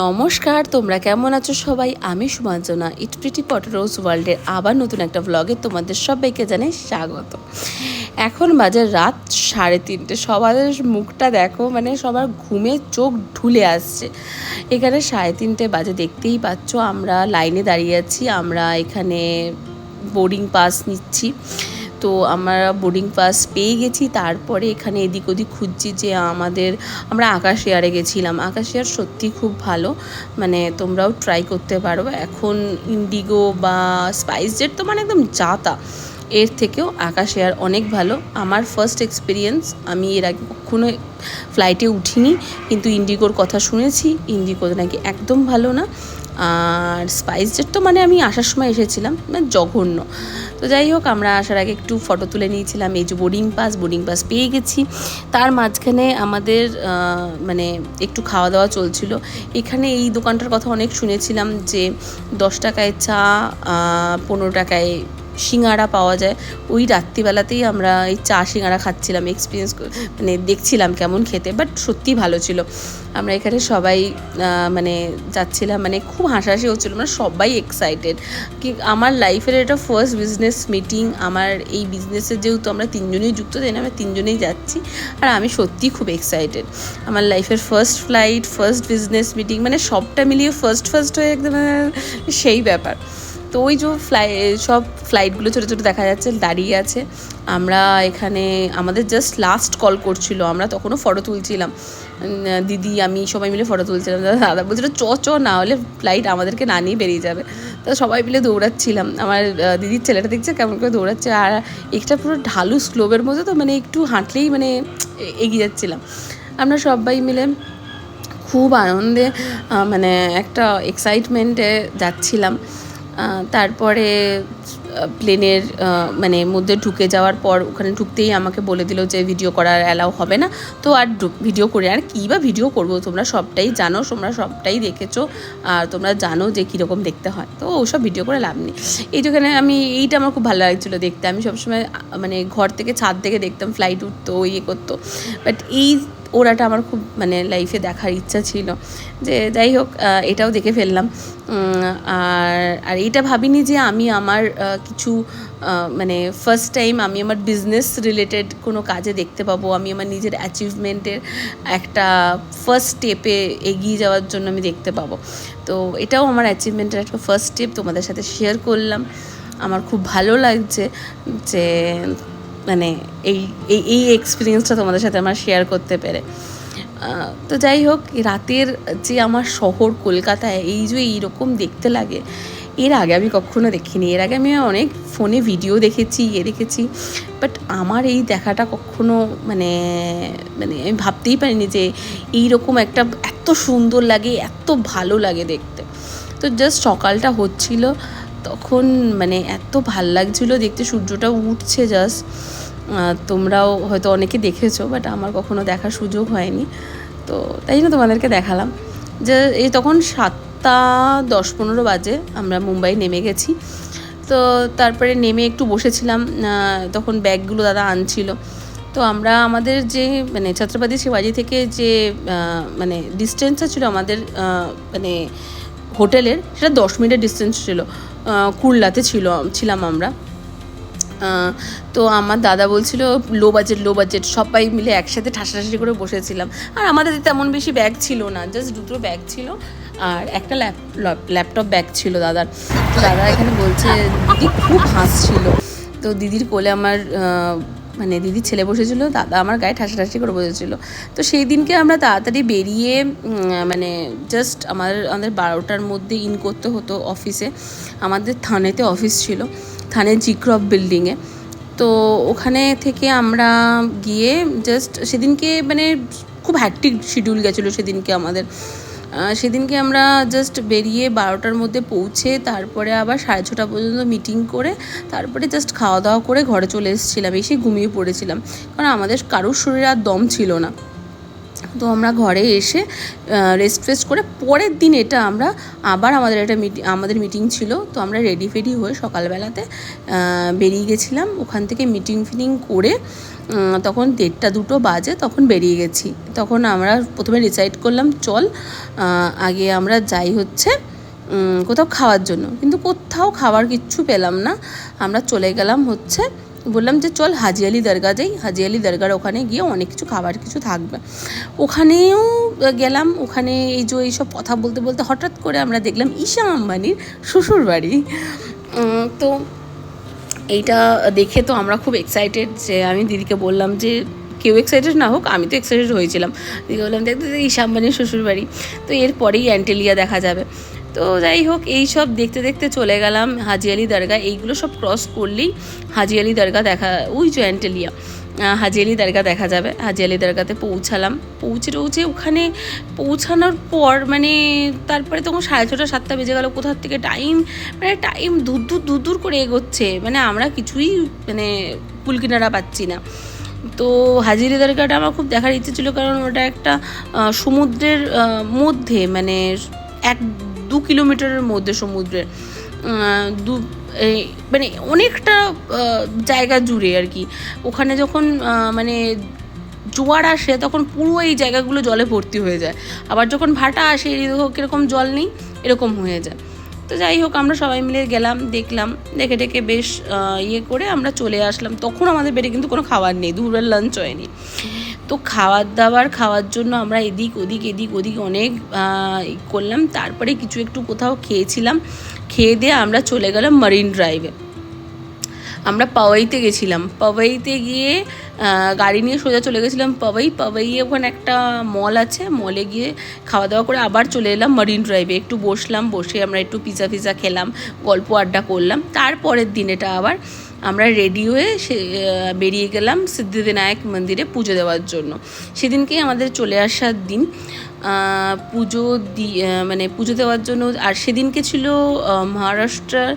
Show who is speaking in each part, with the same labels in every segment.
Speaker 1: নমস্কার, তোমরা কেমন আছো সবাই? আমি সুমাঞ্জনা, ইট প্রিটি পটেটোস ওয়ার্ল্ডের আবার নতুন একটা ব্লগে তোমাদের সবাইকে জানাই স্বাগত। এখন বাজে রাত 3:30। সবার মুখটা দেখো, মানে সবার ঘুমে চোখ ঢুলে আসছে। এখানে 3:30 বাজে, দেখতেই পাচ্ছ আমরা লাইনে দাঁড়িয়ে আছি। আমরা এখানে বোর্ডিং পাস নিচ্ছি। তো আমরা বোর্ডিং পাস পেয়ে গেছি। তারপরে এখানে এদিক ওদিক খুঁজছি যে আমরা আকাশ এয়ারে গেছিলাম। আকাশ এয়ার সত্যি খুব ভালো, মানে তোমরাও ট্রাই করতে পারো। এখন ইন্ডিগো বা স্পাইস জেট তো মানে একদম যাতা, এর থেকেও আকাশ এয়ার অনেক ভালো। আমার ফার্স্ট এক্সপিরিয়েন্স, আমি এর আগে কখনো ফ্লাইটে উঠিনি, কিন্তু ইন্ডিগোর কথা শুনেছি। ইন্ডিগো নাকি একদম ভালো না। আর স্পাইস জেট তো মানে আমি আসার সময় এসেছিলাম, মানে জঘন্য। তো যাই হোক, আমরা আসার আগে একটু ফটো তুলে নিয়েছিলাম। এই যে বোর্ডিং পাস পেয়ে গেছি। তার মাঝখানে আমাদের মানে একটু খাওয়া দাওয়া চলছিল। এখানে এই দোকানটার কথা অনেক শুনেছিলাম যে 10 টাকায় চা, 15 টাকায় সিঙ্গাড়া পাওয়া যায়। ওই রাত্রিবেলাতেই আমরা এই চা সিঙ্গাড়া খাচ্ছিলাম, এক্সপিরিয়েন্স মানে দেখছিলাম কেমন খেতে, বাট সত্যিই ভালো ছিল। আমরা এখানে সবাই মানে যাচ্ছিলাম, মানে খুব হাসাহাসি হচ্ছিলো, মানে সবাই এক্সাইটেড কি আমার লাইফের এটা ফার্স্ট বিজনেস মিটিং। আমার এই বিজনেসের যেহেতু আমরা 3 জনেই যুক্ত, তাই না, আমরা 3 জনেই যাচ্ছি। আর আমি সত্যিই খুব এক্সাইটেড। আমার লাইফের first flight, first business meeting, মানে সবটা মিলিয়ে ফার্স্ট হয়ে একদম সেই ব্যাপার। তো ওই যে সব ফ্লাইটগুলো ছোটো ছোটো দেখা যাচ্ছে, দাঁড়িয়ে আছে। আমরা এখানে আমাদের জাস্ট লাস্ট কল করছিল, আমরা তখনও ফটো তুলছিলাম। দিদি আমি সবাই মিলে ফটো তুলছিলাম। দাদা বলছিল চ না হলে ফ্লাইট আমাদেরকে না নিয়ে বেরিয়ে যাবে। তো সবাই মিলে দৌড়াচ্ছিলাম। আমার দিদির ছেলেটা দেখছে কেমন করে দৌড়াচ্ছে, আর একটা পুরো ঢালু স্লোপের মধ্যে, তো মানে একটু হাঁটলেই মানে এগিয়ে যাচ্ছিলাম। আমরা সবাই মিলে খুব আনন্দে, মানে একটা এক্সাইটমেন্টে যাচ্ছিলাম। তারপরে প্লেনের মানে মধ্যে ঢুকে যাওয়ার পর, ওখানে ঢুকতেই আমাকে বলে দিল যে ভিডিও করার অ্যালাউ হবে না। তো আর ভিডিও করে আর কী বা ভিডিও করবো, তোমরা সবটাই জানো, তোমরা সবটাই দেখেছো, আর তোমরা জানো যে কীরকম দেখতে হয়। তো ওসব ভিডিও করে লাভ নেই। এইখানে এইটা আমার খুব ভালো লাগছিলো দেখতে। আমি সবসময় মানে ঘর থেকে, ছাদ থেকে দেখতাম ফ্লাইট উঠতো, ইয়ে করতো, বাট এই ওরাটা আমার খুব মানে লাইফে দেখার ইচ্ছা ছিল। যে যাই হোক, এটাও দেখে ফেললাম। আর এইটা ভাবিনি যে আমি আমার কিছু মানে ফার্স্ট টাইম আমি আমার বিজনেস রিলেটেড কোনো কাজে দেখতে পাবো। আমি আমার নিজের অ্যাচিভমেন্টের একটা ফার্স্ট স্টেপে এগিয়ে যাওয়ার জন্য আমি দেখতে পাবো। তো এটাও আমার অ্যাচিভমেন্টের একটা ফার্স্ট স্টেপ, তোমাদের সাথে শেয়ার করলাম। আমার খুব ভালো লাগছে যে মানে এই এক্সপিরিয়েন্সটা তোমাদের সাথে আমার শেয়ার করতে পেরে। তো যাই হোক, রাতের যে আমার শহর কলকাতায় এই যে এইরকম দেখতে লাগে, এর আগে আমি কখনো দেখিনি। এর আগে আমি অনেক ফোনে ভিডিও দেখেছি, দেখেছি, বাট আমার এই দেখাটা কখনো মানে মানে আমি ভাবতেই পারিনি যে এইরকম একটা এত সুন্দর লাগে, এত ভালো লাগে দেখতে। তো জাস্ট সকালটা হচ্ছিল তখন, মানে এত ভাল লাগছিলো দেখতে, সূর্যটা উঠছে জাস্ট। তোমরাও হয়তো অনেকে দেখেছো, বাট আমার কখনো দেখার সুযোগ হয়নি। তো তাই জন্য তোমাদেরকে দেখালাম যে এই তখন 7:10-15 বাজে আমরা মুম্বাই নেমে গেছি। তো তারপরে নেমে একটু বসেছিলাম, তখন ব্যাগগুলো দাদা আনছিল। তো আমরা আমাদের যে মানে ছত্রপতি শিবাজি থেকে যে মানে ডিস্টেন্সটা ছিল আমাদের মানে হোটেলের, সেটা 10 মিনিটের ডিস্টেন্স ছিল। কুর্লাতে ছিলাম আমরা। তো আমার দাদা বলছিল লো বাজেট, সবাই মিলে একসাথে ঠাসাঠাসি করে বসেছিলাম। আর আমাদের তেমন বেশি ব্যাগ ছিল না, জাস্ট 2টো ব্যাগ ছিল আর একটা ল্যাপটপ ব্যাগ ছিল দাদার। তো দাদা এখানে বলছে, দিদি খুব হাসছিল। তো দিদির কোলে আমার মানে দিদির ছেলে বসেছিল, দাদা আমার গায়ে ঠাসাঠাসি করে বসেছিল। তো সেই দিনকে আমরা তাড়াতাড়ি বেরিয়ে মানে জাস্ট আমাদের 12টার মধ্যে ইন করতে হতো অফিসে। আমাদের থানেতে অফিস ছিল, থানে জিক্রফ বিল্ডিংয়ে। তো ওখানে থেকে আমরা গিয়ে জাস্ট সেদিনকে মানে খুব হ্যাকটিক শিডিউল গেছিলো সেদিনকে আমাদের। সেদিনকে আমরা জাস্ট বেরিয়ে 12টার মধ্যে পৌঁছে, তারপরে আবার 6:30 পর্যন্ত মিটিং করে, তারপরে জাস্ট খাওয়া দাওয়া করে ঘরে চলে এসেছিলাম। এসে ঘুমিয়ে পড়েছিলাম, কারণ আমাদের কারোর শরীরে আর দম ছিল না। তো আমরা ঘরে এসে রেস্ট ফেস্ট করে পরের দিন এটা আমরা আবার আমাদের মিটিং ছিল। তো আমরা রেডি ফেডি হয়ে সকালবেলাতে বেরিয়ে গেছিলাম ওখান থেকে মিটিং ফিটিং করে। তখন 1:30-2 বাজে, তখন বেরিয়ে গেছি। তখন আমরা প্রথমে ডিসাইড করলাম চল আগে আমরা যাই হচ্ছে কোথাও খাওয়ার জন্য, কিন্তু কোথাও খাবার কিচ্ছু পেলাম না। আমরা চলে গেলাম হচ্ছে, বললাম যে চল হাজি আলি দরগা যাই। হাজি আলি দরগার ওখানে গিয়ে অনেক কিছু খাবার কিছু থাকবে। ওখানেও গেলাম। ওখানে এইসব কথা বলতে বলতে হঠাৎ করে আমরা দেখলাম ঈশা আম্বানির শ্বশুর বাড়ি। তো এইটা দেখে তো আমরা খুব এক্সাইটেড, যে আমি দিদিকে বললাম যে কেউ এক্সাইটেড না হোক, আমি তো এক্সাইটেড হয়েছিলাম। দিদিকে বললাম দেখতে ঈশা আম্বানির শ্বশুর বাড়ি, তো এরপরেই অ্যান্টেলিয়া দেখা যাবে। তো যাই হোক এই সব দেখতে দেখতে চলে গেলাম হাজি আলি দরগা। এইগুলো সব ক্রস করলেই হাজি আলি দরগা দেখা, ওই যে অ্যান্টেলিয়া, হাজি আলি দরগা দেখা যাবে। হাজি আলি দরগাতে পৌঁছালাম। পৌঁছে ওখানে পৌঁছানোর পর মানে তারপরে তখন 6:30-7টা বেজে গেল। কোথার থেকে টাইম দূর করে এগোচ্ছে, মানে আমরা কিছুই মানে কুলকিনারা পাচ্ছি না। তো হাজি আলি দরগাটা আমার খুব দেখার ইচ্ছে ছিল, কারণ ওটা একটা সমুদ্রের মধ্যে, মানে 1-2 কিলোমিটারের মধ্যে সমুদ্রের মানে অনেকটা জায়গা জুড়ে আর কি। ওখানে যখন মানে জোয়ার আসে তখন পুরো এই জায়গাগুলো জলে ভর্তি হয়ে যায়, আবার যখন ভাটা আসে কীরকম জল নেই এরকম হয়ে যায়। তো যাই হোক আমরা সবাই মিলে গেলাম, দেখলাম, দেখে বেশ করে আমরা চলে আসলাম। তখন আমাদের পেটে কিন্তু কোনো খাবার নেই, দুপুরের লাঞ্চ হয়নি। তো খাওয়ার জন্য আমরা এদিক ওদিক অনেক করলাম। তারপরে কিছু একটু কোথাও খেয়েছিলাম, খেয়ে দিয়ে আমরা চলে গেলাম মারিন ড্রাইভে। আমরা পাওয়াইতে গেছিলাম। পাওয়াইতে গিয়ে গাড়ি নিয়ে সোজা চলে গেছিলাম পাওয়াইয়ে ওখানে একটা মল আছে, মলে গিয়ে খাওয়া দাওয়া করে আবার চলে এলাম মারিন ড্রাইভে। একটু বসে আমরা একটু পিজা খেলাম, গল্প আড্ডা করলাম। তারপরের দিন এটা আবার আমরা রেডি হয়ে বেরিয়ে গেলাম সিদ্ধিবিনায়ক মন্দিরে পুজো দেওয়ার জন্য। সেদিনকেই আমাদের চলে আসার দিন পুজো দেওয়ার জন্য। আর সেদিনকে ছিল মহারাষ্ট্রের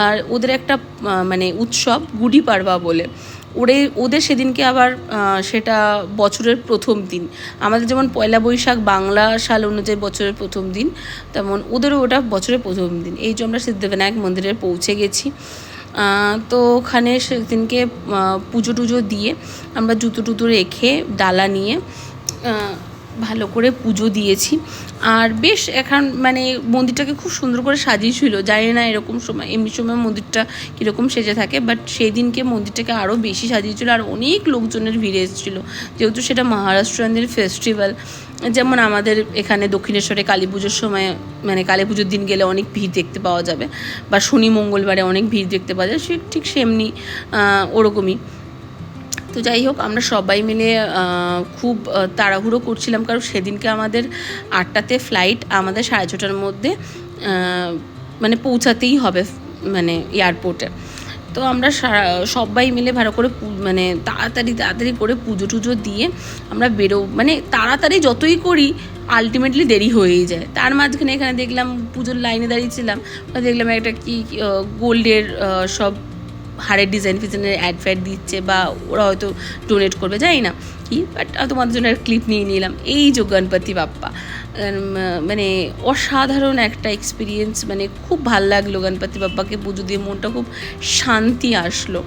Speaker 1: আর ওদের একটা মানে উৎসব গুডি পাড়বা বলে। ওদের সেদিনকে আবার সেটা বছরের প্রথম দিন। আমাদের যেমন পয়লা বৈশাখ বাংলা সাল অনুযায়ী বছরের প্রথম দিন, তেমন ওদেরও ওটা বছরের প্রথম দিন। এই যে আমরা সিদ্ধিবিনায়ক মন্দিরে পৌঁছে গেছি। তো ওখানে সেদিনকে পুজো টুজো দিয়ে আমরা জুতো রেখে ডালা নিয়ে ভালো করে পুজো দিয়েছি। আর বেশ এখন মানে মন্দিরটাকে খুব সুন্দর করে সাজিয়েছিল। জানি না এমনি সময় মন্দিরটা কীরকম সেজে থাকে, বাট সেই দিনকে মন্দিরটাকে আরও বেশি সাজিয়েছিল। আর অনেক লোকজনের ভিড় এসেছিলো, যেহেতু সেটা মহারাষ্ট্রীয়দের ফেস্টিভ্যাল। যেমন আমাদের এখানে দক্ষিণেশ্বরে কালী পুজোর সময়, মানে কালী পুজোর দিন গেলে অনেক ভিড় দেখতে পাওয়া যাবে, বা শনি মঙ্গলবারে অনেক ভিড় দেখতে পাওয়া যায়, ঠিক সেমনি ওরকমই। তো যাই হোক আমরা সবাই মিলে খুব তাড়াহুড়ো করছিলাম, কারণ সেদিনকে আমাদের 8টাতে ফ্লাইট, আমাদের 6:30টার মধ্যে মানে পৌঁছাতেই হবে মানে এয়ারপোর্টে। তো আমরা সবাই মিলে ভালো করে মানে তাড়াতাড়ি করে পুজো টুজো দিয়ে আমরা মানে তাড়াতাড়ি যতই করি আলটিমেটলি দেরি হয়েই যায়। তার মাঝখানে এখানে দেখলাম পুজোর লাইনে দাঁড়িয়েছিলাম, দেখলাম একটা কি গোল্ডের সব হাড়ের ডিজাইনের অ্যাড দিচ্ছে, বা ওরা হয়তো ডোনেট করবে, জানি না কি, বাট তোমাদের জন্য একটা ক্লিপ নিয়ে নিলাম। এই যে গণপতি বাপ্পা, মানে অসাধারণ একটা এক্সপিরিয়েন্স, মানে খুব ভাল লাগলো গণপতি বাপ্পাকে পুজো দিয়ে, মনটা খুব শান্তি আসলো।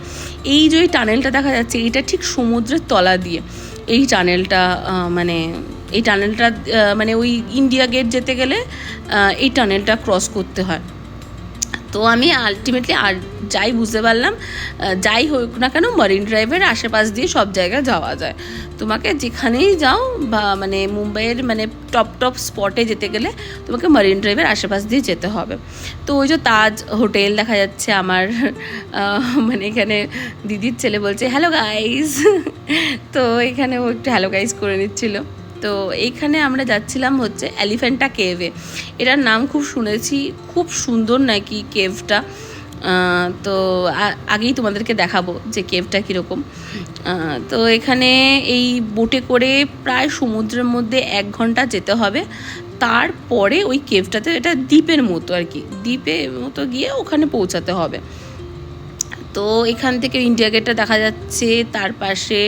Speaker 1: এই যে ওই টানেলটা দেখা যাচ্ছে, এটা ঠিক সমুদ্রের তলা দিয়ে এই টানেলটা, মানে ওই ইন্ডিয়া গেট যেতে গেলে এই টানেলটা ক্রস করতে হয়। তো আমি আলটিমেটলি আর যাই বুঝতে পারলাম, যাই হোক না কেন মারিন ড্রাইভের আশেপাশ দিয়ে সব জায়গায় যাওয়া যায়। তোমাকে যেখানেই যাও বা মানে মুম্বাইয়ের মানে টপ স্পটে যেতে গেলে তোমাকে মারিন ড্রাইভের আশেপাশ দিয়ে যেতে হবে। তো ওই যে তাজ হোটেল দেখা যাচ্ছে আমার, মানে এখানে দিদির ছেলে বলছে হ্যালো গাইজ, তো এখানে ও একটু হ্যালো গাইজ করে নিচ্ছিল। তো এইখানে আমরা যাচ্ছিলাম হচ্ছে এলিফ্যান্টা কেভে। এটার নাম খুব শুনেছি, খুব সুন্দর নাকি কেভটা। তো আগেই তোমাদেরকে দেখাবো যে কেভটা কীরকম। তো এখানে এই বোটে করে প্রায় সমুদ্রের মধ্যে 1 ঘন্টা যেতে হবে। তারপরে ওই কেভটাতে, এটা দ্বীপের মতো আর কি, দ্বীপের মতো গিয়ে ওখানে পৌঁছাতে হবে। তো এখান থেকে ইন্ডিয়া গেটটা দেখা যাচ্ছে, তার পাশে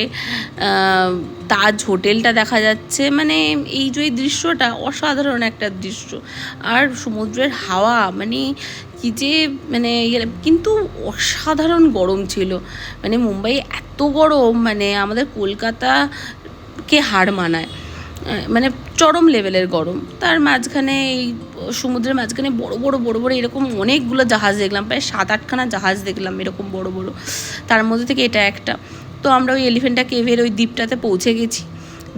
Speaker 1: তাজ হোটেলটা দেখা যাচ্ছে। মানে এই যে দৃশ্যটা অসাধারণ একটা দৃশ্য, আর সমুদ্রের হাওয়া মানে কি যে মানে কিন্তু অসাধারণ গরম ছিল। মানে মুম্বাই এত গরম, মানে আমাদের কলকাতাকে হার মানায়, মানে চরম লেভেলের গরম। তার মাঝখানে এই সমুদ্রের মাঝখানে বড় বড় বড় বড় এরকম অনেকগুলো জাহাজ দেখলাম, প্রায় 7-8খানা জাহাজ দেখলাম এরকম বড় বড়, তার মধ্যে থেকে এটা একটা। তো আমরা ওই এলিফেন্টা কেভের ওই দ্বীপটাতে পৌঁছে গেছি।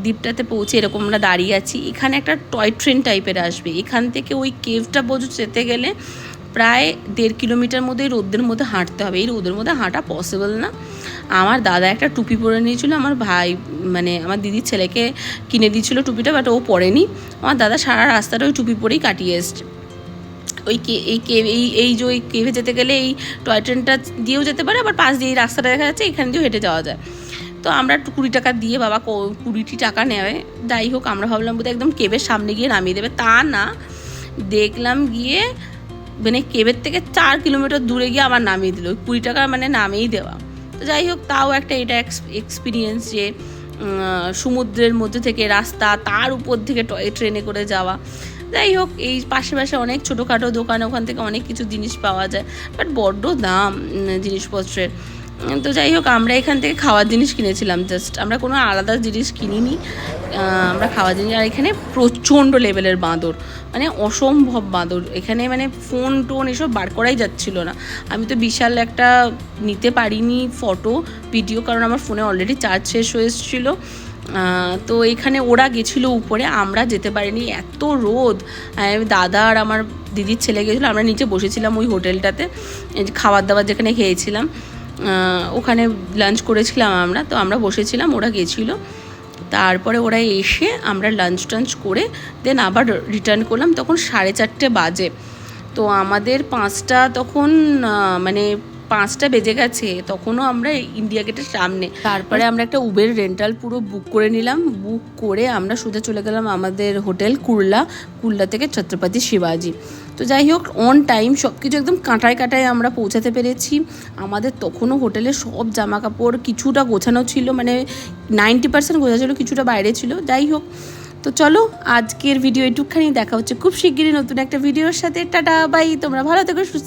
Speaker 1: দ্বীপটাতে পৌঁছে এরকম আমরা দাঁড়িয়ে আছি। এখানে একটা টয় ট্রেন টাইপের আসবে, এখান থেকে ওই কেভটা বোঝো যেতে গেলে প্রায় 1.5 কিলোমিটার মধ্যে রোদের মধ্যে হাঁটতে হবে। এই রোদের মধ্যে হাঁটা পসিবল না। আমার দাদা একটা টুপি পরে নিয়েছিল, আমার ভাই মানে আমার দিদির ছেলেকে কিনে দিয়েছিল টুপিটা, বাট ও পরেনি। আমার দাদা সারা রাস্তাটা ওই টুপি পরেই কাটিয়ে এসছে। এই যে ওই কেভে যেতে গেলে এই টয় ট্রেনটা দিয়েও যেতে পারে, আবার পাশ দিয়ে এই রাস্তাটা দেখা যাচ্ছে, এখান দিয়েও হেঁটে যাওয়া যায়। তো আমরা 20 টাকা দিয়ে, বাবা 20টি টাকা নেবে, যাই হোক আমরা ভাবলাম বোধহয় একদম কেভের সামনে গিয়ে নামিয়ে দেবে, তা না, দেখলাম গিয়ে মানে কেভের থেকে 4 কিলোমিটার দূরে গিয়ে আবার নামিয়ে দিল, 20 টাকা মানে নামেই দেওয়া। তো যাই হোক, তাও একটা এটা এক্সপিরিয়েন্স যে সমুদ্রের মধ্যে থেকে রাস্তা, তার উপর থেকে টয় ট্রেনে করে যাওয়া। যাই হোক, এই পাশে অনেক ছোটোখাটো দোকান, ওখান থেকে অনেক কিছু জিনিস পাওয়া যায়, বাট বড্ড দাম জিনিসপত্রের। তো যাই হোক, আমরা এখান থেকে খাওয়ার জিনিস কিনেছিলাম, জাস্ট আমরা কোনো আলাদা জিনিস কিনিনি, আমরা খাওয়ার জিনিস। আর এখানে প্রচণ্ড লেভেলের বাঁদর, মানে অসম্ভব বাঁদর এখানে, মানে ফোন টোন এসব বার করাই যাচ্ছিল না। আমি তো বিশাল একটা নিতে পারিনি ফটো ভিডিও, কারণ আমার ফোনে অলরেডি চার্জ শেষ হয়ে এসেছিলো। তো এখানে ওরা গেছিলো উপরে, আমরা যেতে পারিনি, এত রোদ। দাদা আর আমার দিদির ছেলে গেছিলো, আমরা নিচে বসেছিলাম ওই হোটেলটাতে, খাবার দাবার যেখানে খেয়েছিলাম ওখানে লাঞ্চ করেছিলাম আমরা। তো আমরা বসেছিলাম, ওরা গেছিলো, তারপরে ওরা এসে আমরা লাঞ্চ টাঞ্চ করে দেন আবার রিটার্ন করলাম। তখন 4:30 বাজে। তো আমাদের 5টা তখন মানে 5টা বেজে গেছে, তখনও আমরা ইন্ডিয়া গেটের সামনে। তারপরে আমরা একটা উবের রেন্টাল পুরো বুক করে নিলাম, বুক করে আমরা সোজা চলে গেলাম আমাদের হোটেল কুর্লা থেকে ছত্রপতি শিবাজি। তো যাই হোক, অন টাইম সব কিছু একদম কাঁটায় আমরা পৌঁছাতে পেরেছি। আমাদের তখনও হোটেলে সব জামা কাপড় কিছুটা গোছানো ছিল, মানে 90% গোছা ছিল, কিছুটা বাইরে ছিল। যাই হোক, তো চলো আজকের ভিডিও একটুখানি, দেখা হচ্ছে খুব শিগগিরই নতুন একটা ভিডিওর সাথে। টাটা বাই, তোমরা ভালো থেকো, সুস্থ।